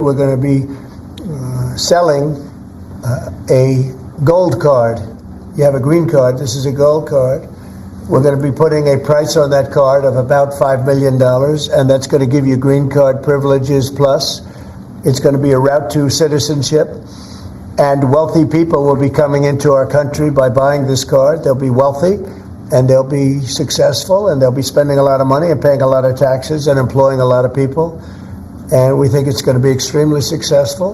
we're going to be selling a gold card. You have a green card. This is a gold card. We're going to be putting a price on that card of about $5 million, and that's going to give you green card privileges plus. It's going to be a route to citizenship, and wealthy people will be coming into our country by buying this card. They'll be wealthy, and they'll be successful, and they'll be spending a lot of money and paying a lot of taxes and employing a lot of people. And we think it's going to be extremely successful.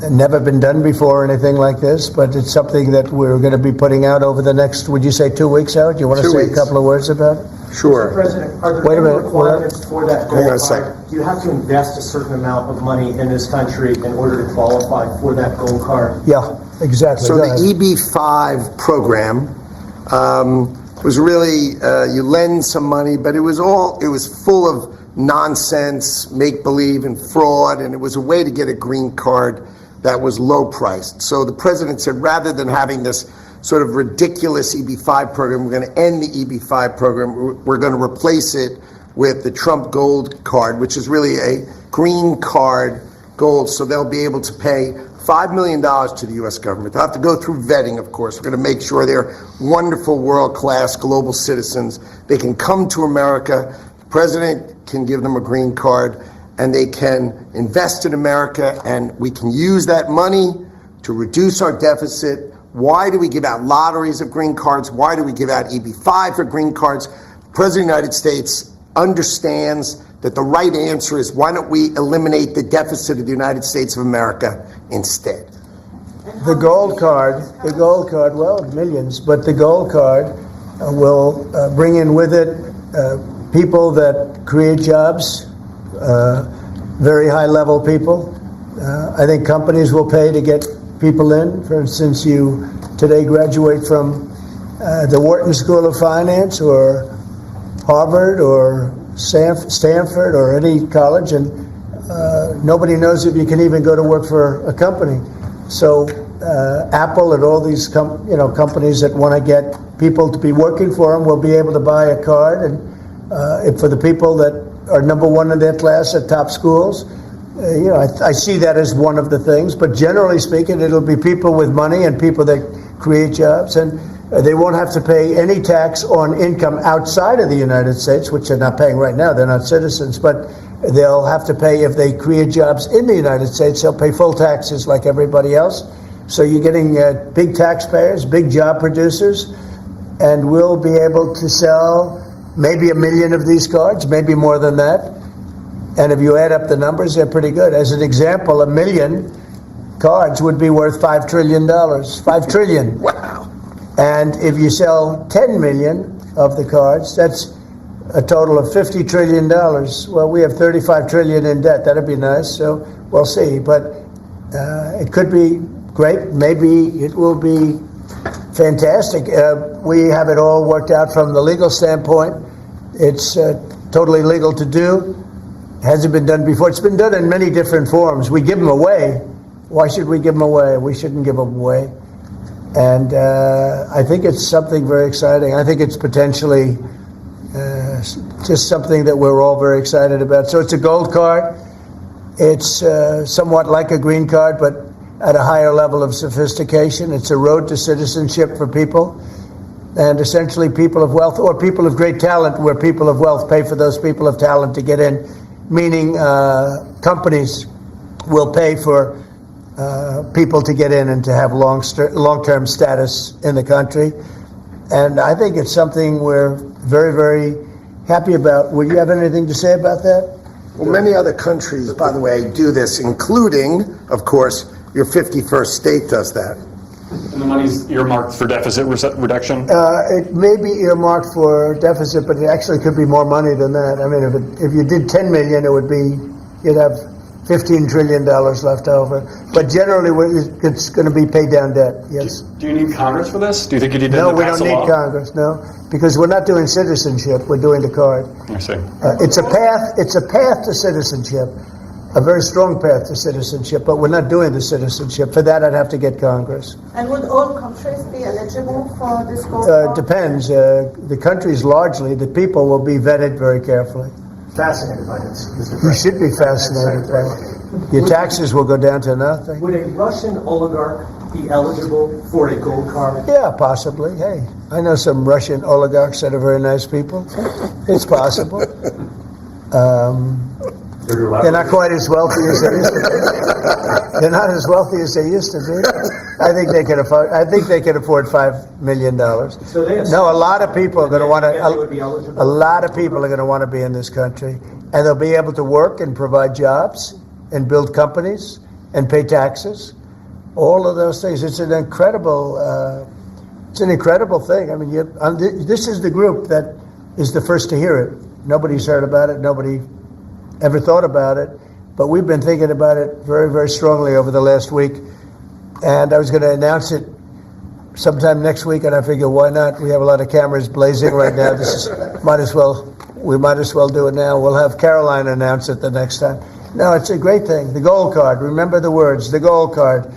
Never been done before or anything like this, but it's something that we're going to be putting out over the next, would you say 2 weeks out? Do you want to say a couple of words about it? Sure. Mr. President, are there Wait a any minute. requirements for that Hang on a gold second. card? Do you have to invest a certain amount of money in this country in order to qualify for that gold card? Yeah, exactly. So Go the ahead. EB-5 program was really, you lend some money, but it was full of nonsense, make-believe, and fraud, and it was a way to get a green card that was low-priced. So the president said, rather than having this sort of ridiculous EB-5 program, we're going to end the EB-5 program. We're going to replace it with the Trump Gold Card, which is really a green card gold. So they'll be able to pay $5 million to the U.S. government. They'll have to go through vetting, of course. We're going to make sure they're wonderful, world-class global citizens. They can come to America. The president can give them a green card, and they can invest in America, and we can use that money to reduce our deficit. Why do we give out lotteries of green cards? Why do we give out EB-5 for green cards? The President of the United States understands that the right answer is, why don't we eliminate the deficit of the United States of America instead? The gold card, well, millions, but the gold card will bring in with it people that create jobs, very high-level people. I think companies will pay to get people in. For instance, you today graduate from the Wharton School of Finance or Harvard or Stanford or any college, and nobody knows if you can even go to work for a company. So Apple and all these companies that want to get people to be working for them will be able to buy a card, and for the people that are number one in their class at top schools, I see that as one of the things. But generally speaking, it'll be people with money and people that create jobs, and they won't have to pay any tax on income outside of the United States, which they're not paying right now. They're not citizens, but they'll have to pay if they create jobs in the United States. They'll pay full taxes like everybody else. So you're getting big taxpayers, big job producers, and we'll be able to sell maybe 1 million of these cards, maybe more than that. And if you add up the numbers, they're pretty good. As an example, 1 million cards would be worth $5 trillion. $5 trillion. Wow. And if you sell 10 million of the cards, that's a total of $50 trillion. Well, we have 35 trillion in debt. That'd be nice. So we'll see. But it could be great. Maybe it will be fantastic. We have it all worked out from the legal standpoint. It's totally legal to do. Hasn't been done before. It's been done in many different forms. We give them away. Why should we give them away? We shouldn't give them away. And I think it's something very exciting. I think it's potentially just something that we're all very excited about. So it's a gold card. It's somewhat like a green card, but at a higher level of sophistication. It's a road to citizenship for people. And essentially people of wealth or people of great talent, where people of wealth pay for those people of talent to get in, meaning companies will pay for people to get in and to have long-term status in the country. And I think it's something we're very, very happy about. Would you have anything to say about that? Well, many other countries, by the way, do this, including, of course, your 51st state does that. And the money's earmarked for deficit reduction? It may be earmarked for deficit, but it actually could be more money than that. I mean, if you did 10 million, you'd have $15 trillion left over. But generally, it's going to be paid down debt, yes. Do you need Congress for this? Do you think you need to No, we pass don't a law? need Congress, no. Because we're not doing citizenship, we're doing the card. I see. It's a path to citizenship, a very strong path to citizenship, but we're not doing the citizenship. For that, I'd have to get Congress. And would all countries be eligible for this gold card? Depends. The countries largely, the people will be vetted very carefully. Fascinated by this. You should be fascinated by it. Your taxes will go down to nothing. Would a Russian oligarch be eligible for a gold card? Yeah, possibly. Hey, I know some Russian oligarchs that are very nice people. It's possible. They're not quite as wealthy as they used to be. They're not as wealthy as they used to be. I think they can afford. I think they can afford $5 million. So they have- No, a lot of people are going to want They would be to. eligible. A lot of people are going to want to be in this country, and they'll be able to work and provide jobs and build companies and pay taxes. All of those things. It's an incredible. It's an incredible thing. I mean, this is the group that is the first to hear it. Nobody's heard about it. Nobody ever thought about it, but we've been thinking about it very, very strongly over the last week. And I was going to announce it sometime next week, and I figure, why not? We have a lot of cameras blazing right now. We might as well do it now. We'll have Caroline announce it the next time. No, it's a great thing. The gold card. Remember the words, the gold card.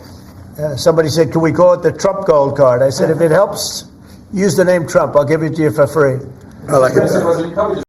Somebody said, can we call it the Trump gold card? I said, if it helps, use the name Trump. I'll give it to you for free. I like it. Mr. President,